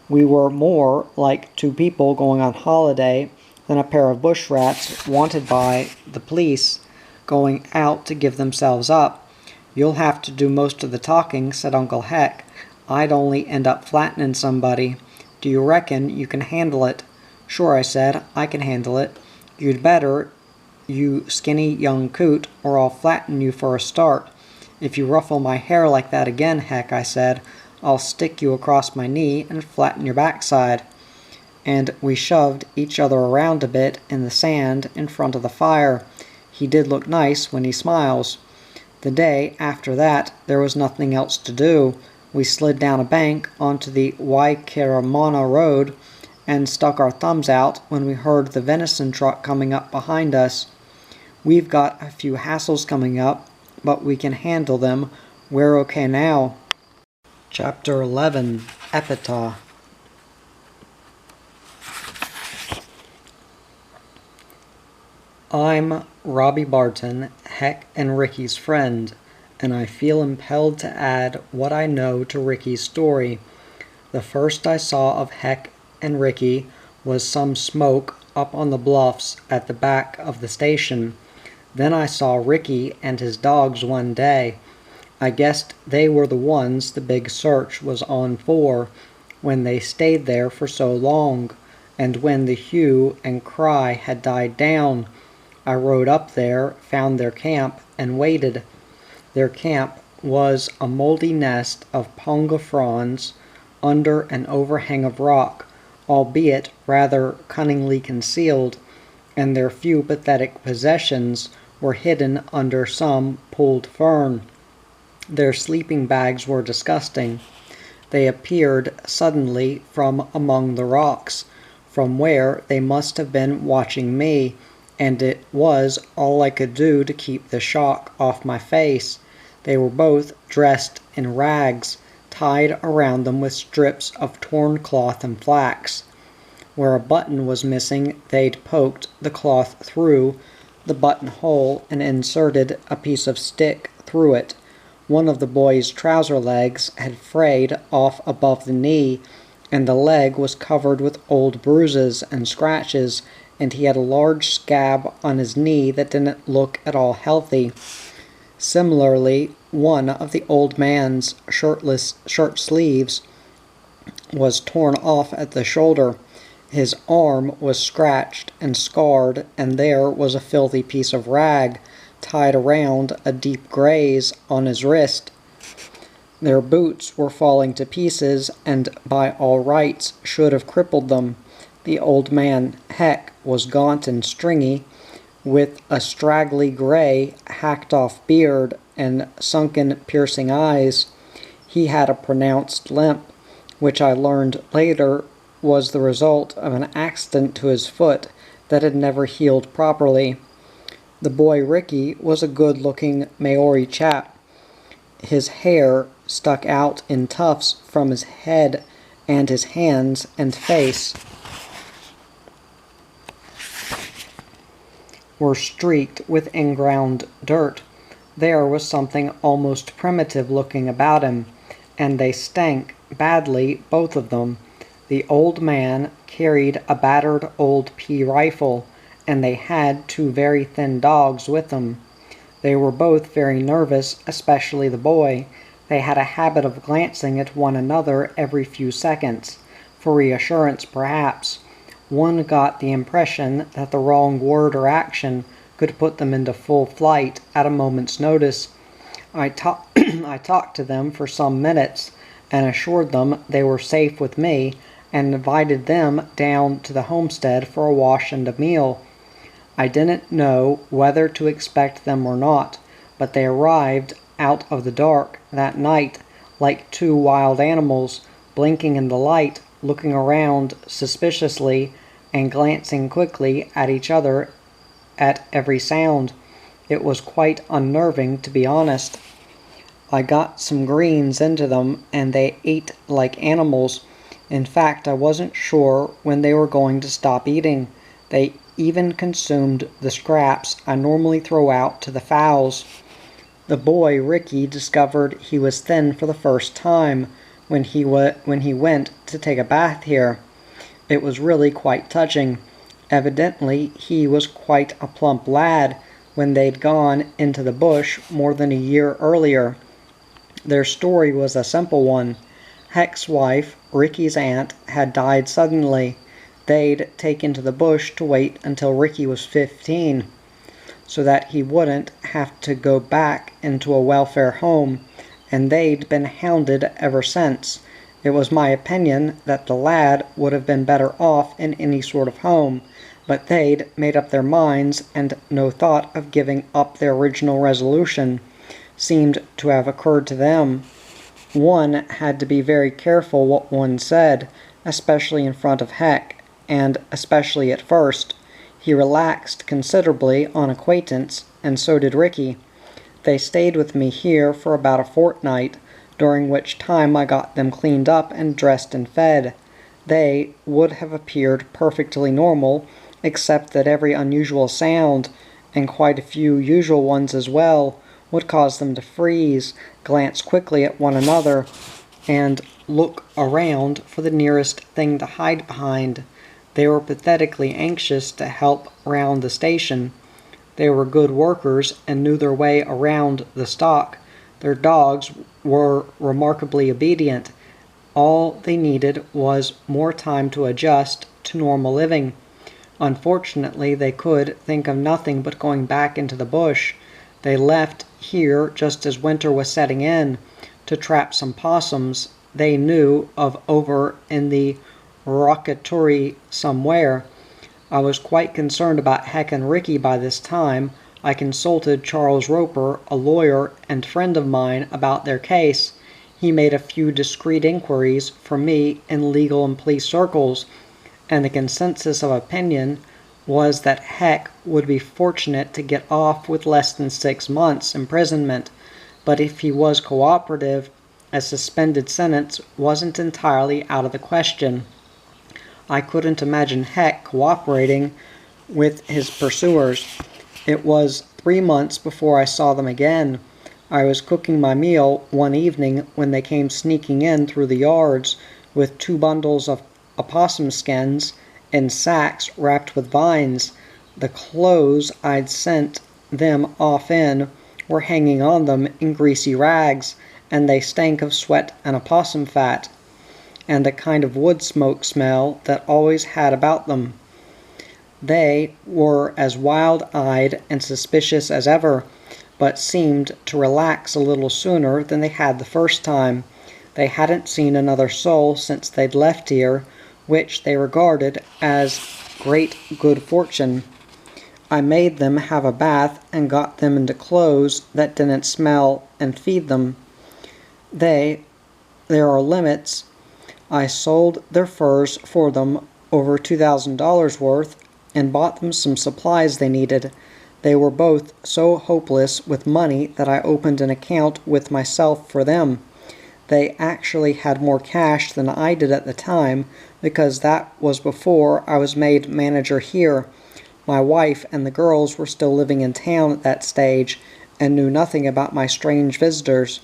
We were more like two people going on holiday than a pair of bush rats wanted by the police going out to give themselves up. "You'll have to do most of the talking," said Uncle Heck. "I'd only end up flattening somebody. Do you reckon you can handle it?" "Sure," I said. "I can handle it." "You'd better, you skinny young coot, or I'll flatten you for a start." "If you ruffle my hair like that again, Heck," I said, "I'll stick you across my knee and flatten your backside." And we shoved each other around a bit in the sand in front of the fire. He did look nice when he smiles. The day after that, there was nothing else to do. We slid down a bank onto the Waikaramona Road and stuck our thumbs out when we heard the venison truck coming up behind us. "We've got a few hassles coming up, but we can handle them. We're okay now." Chapter 11. Epitaph. I'm Robbie Barton, Heck and Ricky's friend, and I feel impelled to add what I know to Ricky's story. The first I saw of Heck and Ricky was some smoke up on the bluffs at the back of the station. Then I saw Ricky and his dogs one day. I guessed they were the ones the big search was on for, when they stayed there for so long, and when the hue and cry had died down. I rode up there, found their camp, and waited. Their camp was a moldy nest of ponga fronds under an overhang of rock, albeit rather cunningly concealed, and their few pathetic possessions were hidden under some pulled fern. Their sleeping bags were disgusting. They appeared suddenly from among the rocks, from where they must have been watching me, and it was all I could do to keep the shock off my face. They were both dressed in rags, tied around them with strips of torn cloth and flax. Where a button was missing, they'd poked the cloth through the buttonhole and inserted a piece of stick through it. One of the boy's trouser legs had frayed off above the knee, and the leg was covered with old bruises and scratches, and he had a large scab on his knee that didn't look at all healthy. Similarly, one of the old man's shirt sleeves was torn off at the shoulder. His arm was scratched and scarred, and there was a filthy piece of rag tied around a deep graze on his wrist. Their boots were falling to pieces, and by all rights should have crippled them. The old man, Heck, was gaunt and stringy, with a straggly gray, hacked-off beard and sunken, piercing eyes. He had a pronounced limp, which I learned later was the result of an accident to his foot that had never healed properly. The boy Ricky was a good-looking Maori chap. His hair stuck out in tufts from his head, and his hands and face were streaked with in-ground dirt. There was something almost primitive looking about him, and they stank badly, both of them. The old man carried a battered old pea rifle, and they had two very thin dogs with them. They were both very nervous, especially the boy. They had a habit of glancing at one another every few seconds, for reassurance perhaps. One got the impression that the wrong word or action could put them into full flight at a moment's notice. I talked to them for some minutes, and assured them they were safe with me, and invited them down to the homestead for a wash and a meal. I didn't know whether to expect them or not, but they arrived out of the dark that night, like two wild animals, blinking in the light, looking around suspiciously, and glancing quickly at each other at every sound. It was quite unnerving, to be honest. I got some greens into them, and they ate like animals. In fact, I wasn't sure when they were going to stop eating. They even consumed the scraps I normally throw out to the fowls. The boy, Ricky, discovered he was thin for the first time when he went to take a bath here. It was really quite touching. Evidently, he was quite a plump lad when they'd gone into the bush more than a year earlier. Their story was a simple one. Heck's wife, Ricky's aunt, had died suddenly. They'd taken to the bush to wait until Ricky was 15, so that he wouldn't have to go back into a welfare home, and they'd been hounded ever since. It was my opinion that the lad would have been better off in any sort of home, but they'd made up their minds, and no thought of giving up their original resolution seemed to have occurred to them. One had to be very careful what one said, especially in front of Heck, and especially at first. He relaxed considerably on acquaintance, and so did Ricky. They stayed with me here for about a fortnight, during which time I got them cleaned up and dressed and fed. They would have appeared perfectly normal, except that every unusual sound, and quite a few usual ones as well, would cause them to freeze, glance quickly at one another, and look around for the nearest thing to hide behind. They were pathetically anxious to help round the station. They were good workers and knew their way around the stock. Their dogs were remarkably obedient. All they needed was more time to adjust to normal living. Unfortunately, they could think of nothing but going back into the bush. They left here just as winter was setting in to trap some possums they knew of over in the Rockatory somewhere. I was quite concerned about Heck and Ricky by this time. I consulted Charles Roper, a lawyer and friend of mine, about their case. He made a few discreet inquiries for me in legal and police circles, and the consensus of opinion was that Heck would be fortunate to get off with less than 6 months imprisonment, but if he was cooperative, a suspended sentence wasn't entirely out of the question. I couldn't imagine Heck cooperating with his pursuers. It was 3 months before I saw them again. I was cooking my meal one evening when they came sneaking in through the yards with 2 bundles of opossum skins in sacks wrapped with vines. The clothes I'd sent them off in were hanging on them in greasy rags, and they stank of sweat and opossum fat, and the kind of wood smoke smell that always had about them. They were as wild-eyed and suspicious as ever, but seemed to relax a little sooner than they had the first time. They hadn't seen another soul since they'd left here, which they regarded as great good fortune. I made them have a bath and got them into clothes that didn't smell and feed them. There are limits. I sold their furs for them, over $2,000 worth, and bought them some supplies they needed. They were both so hopeless with money that I opened an account with myself for them. They actually had more cash than I did at the time, because that was before I was made manager here. My wife and the girls were still living in town at that stage and knew nothing about my strange visitors.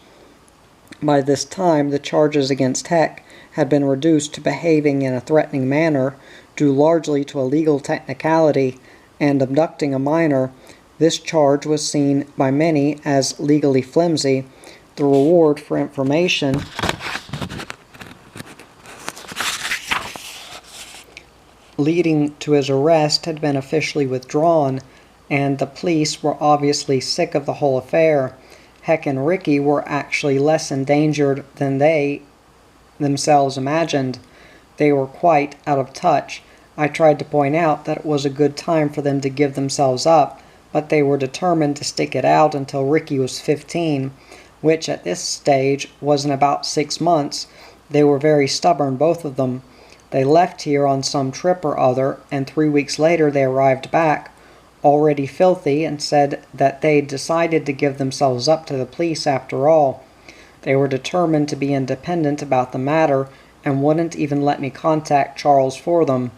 By this time, the charges against Heck had been reduced to behaving in a threatening manner, due largely to a legal technicality, and abducting a minor. This charge was seen by many as legally flimsy. The reward for information leading to his arrest had been officially withdrawn, and the police were obviously sick of the whole affair. Heck and Ricky were actually less endangered than they themselves imagined. They were quite out of touch. I tried to point out that it was a good time for them to give themselves up, but they were determined to stick it out until Ricky was 15, which at this stage was in about 6 months. They were very stubborn, both of them. They left here on some trip or other, and 3 weeks later they arrived back, already filthy, and said that they'd decided to give themselves up to the police after all. They were determined to be independent about the matter, and wouldn't even let me contact Charles for them.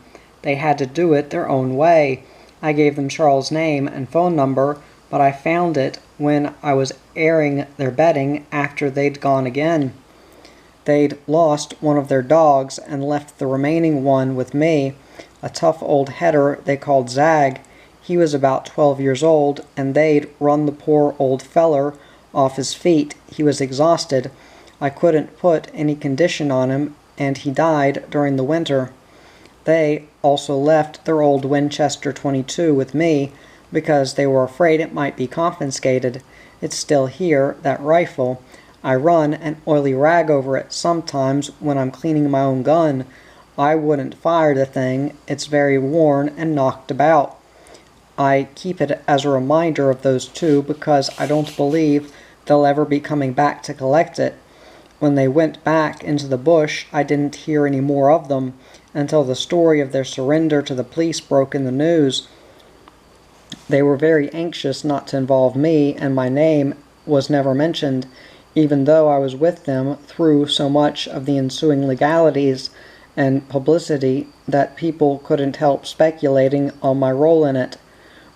They had to do it their own way. I gave them Charles' name and phone number, but I found it when I was airing their bedding after they'd gone again. They'd lost one of their dogs and left the remaining one with me, a tough old header they called Zag. He was about 12 years old, and they'd run the poor old feller off his feet. He was exhausted. I couldn't put any condition on him, and he died during the winter. They also left their old Winchester .22 with me, because they were afraid it might be confiscated. It's still here, that rifle. I run an oily rag over it sometimes when I'm cleaning my own gun. I wouldn't fire the thing. It's very worn and knocked about. I keep it as a reminder of those two because I don't believe they'll ever be coming back to collect it. When they went back into the bush, I didn't hear any more of them until the story of their surrender to the police broke in the news. They were very anxious not to involve me, and my name was never mentioned, even though I was with them through so much of the ensuing legalities and publicity that people couldn't help speculating on my role in it.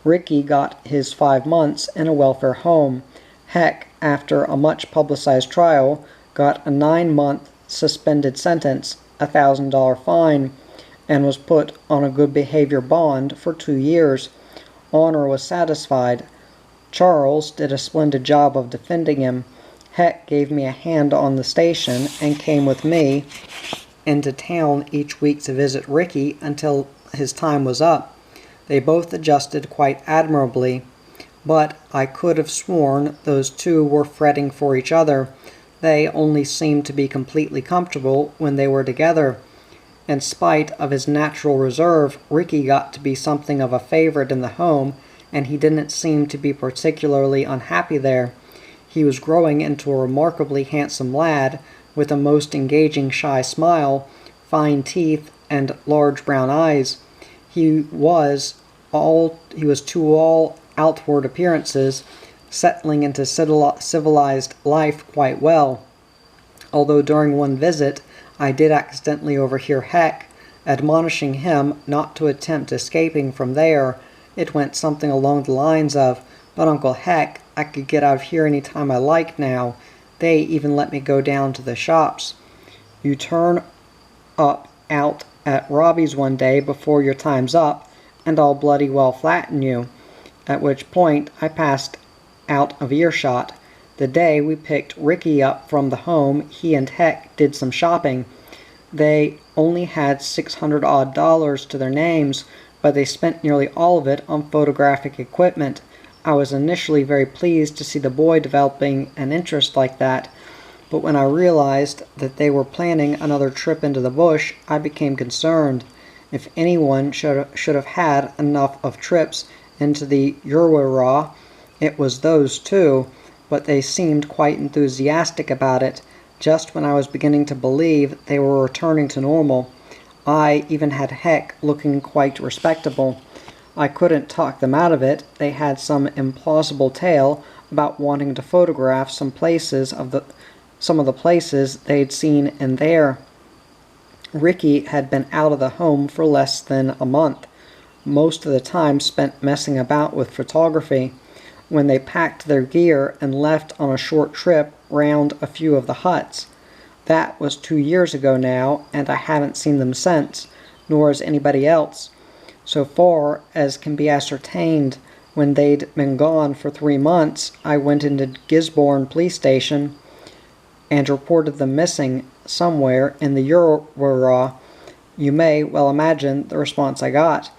Ricky got his 5 months in a welfare home. Heck, after a much publicized trial, got a 9-month suspended sentence, a $1,000 fine, and was put on a good behavior bond for 2 years. Honor was satisfied. Charles did a splendid job of defending him. Heck gave me a hand on the station and came with me into town each week to visit Ricky until his time was up. They both adjusted quite admirably, but I could have sworn those two were fretting for each other. They only seemed to be completely comfortable when they were together. In spite of his natural reserve, Ricky got to be something of a favorite in the home, and he didn't seem to be particularly unhappy there. He was growing into a remarkably handsome lad, with a most engaging shy smile, fine teeth, and large brown eyes. He was to all outward appearances settling into civilized life quite well, although during one visit I did accidentally overhear Heck admonishing him not to attempt escaping from there. It went something along the lines of, "But Uncle Heck, I could get out of here any time I like now. They even let me go down to the shops. You turn up out at Robbie's one day before your time's up, and I'll bloody well flatten you." At which point I passed out of earshot. The day we picked Ricky up from the home, he and Heck did some shopping. They only had $600 to their names, but they spent nearly all of it on photographic equipment. I was initially very pleased to see the boy developing an interest like that, but when I realized that they were planning another trip into the bush, I became concerned. If anyone should have had enough of trips into the Urwara, it was those two, but they seemed quite enthusiastic about it, just when I was beginning to believe they were returning to normal. I even had Heck looking quite respectable. I couldn't talk them out of it. They had some implausible tale about wanting to photograph some of the places they'd seen in there. Ricky had been out of the home for less than a month, most of the time spent messing about with photography, when they packed their gear and left on a short trip round a few of the huts. That was 2 years ago now, and I haven't seen them since, nor has anybody else. So far as can be ascertained, when they'd been gone for 3 months, I went into Gisborne police station and reported them missing somewhere in the Urwara. You may well imagine the response I got.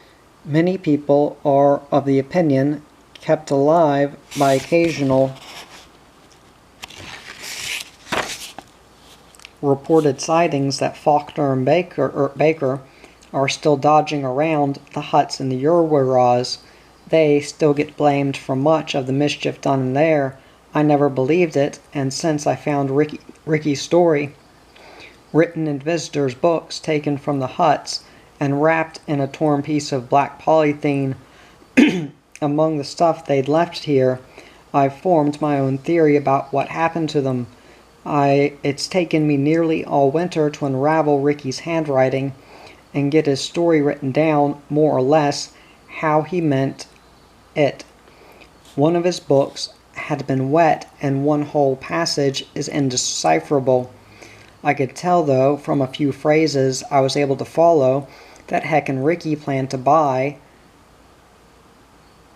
Many people are of the opinion, kept alive by occasional reported sightings, that Faulkner and Baker are still dodging around the huts in the Urwaras. They still get blamed for much of the mischief done in there. I never believed it, and since I found Ricky's story, written in visitors' books taken from the huts and wrapped in a torn piece of black polythene among the stuff they'd left here, I've formed my own theory about what happened to them. It's taken me nearly all winter to unravel Ricky's handwriting and get his story written down, more or less, how he meant it. One of his books had been wet, and one whole passage is indecipherable. I could tell, though, from a few phrases I was able to follow, that Heck and Ricky planned to buy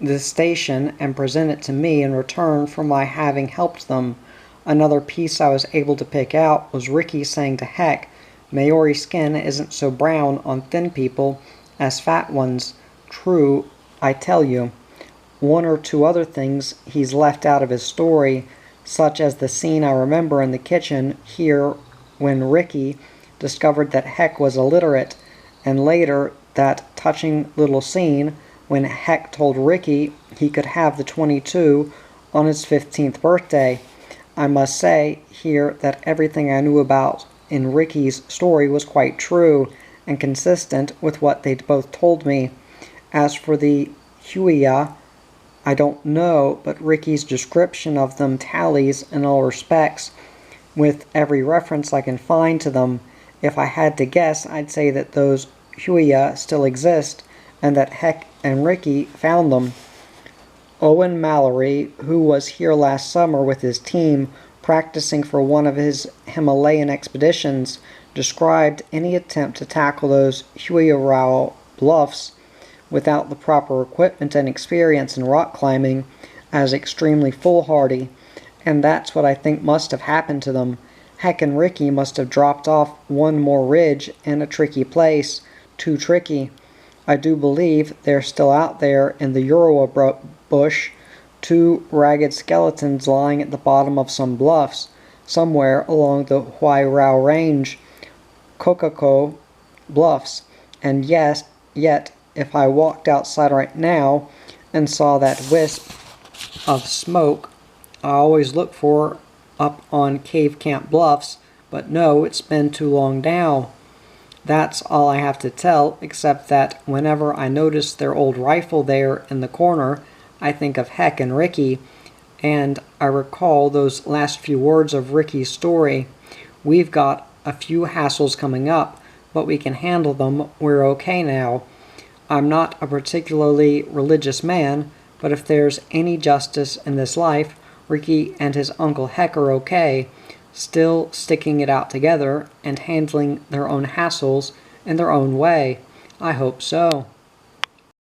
the station and present it to me in return for my having helped them. Another piece I was able to pick out was Ricky saying to Heck, "Maori skin isn't so brown on thin people as fat ones. True, I tell you." One or two other things he's left out of his story, such as the scene I remember in the kitchen here when Ricky discovered that Heck was illiterate, and later that touching little scene when Heck told Ricky he could have the .22 on his 15th birthday. I must say here that everything I knew about in Ricky's story was quite true and consistent with what they'd both told me. As for the Huia, I don't know, but Ricky's description of them tallies in all respects with every reference I can find to them. If I had to guess, I'd say that those Huia still exist and that Heck and Ricky found them. Owen Mallory, who was here last summer with his team practicing for one of his Himalayan expeditions, described any attempt to tackle those Huia bluffs without the proper equipment and experience in rock climbing as extremely foolhardy, and that's what I think must have happened to them. Heck and Ricky must have dropped off one more ridge in a tricky place, too tricky. I do believe they're still out there in the Uroa bush, 2 ragged skeletons lying at the bottom of some bluffs, somewhere along the Huairao Range, Kokako Bluffs, and yes, yet if I walked outside right now and saw that wisp of smoke I always look for up on Cave Camp Bluffs, but no, it's been too long now. That's all I have to tell, except that whenever I notice their old rifle there in the corner, I think of Heck and Ricky, and I recall those last few words of Ricky's story. "We've got a few hassles coming up, but we can handle them. We're okay now." I'm not a particularly religious man, but if there's any justice in this life, Ricky and his Uncle Heck are okay, still sticking it out together and handling their own hassles in their own way. I hope so.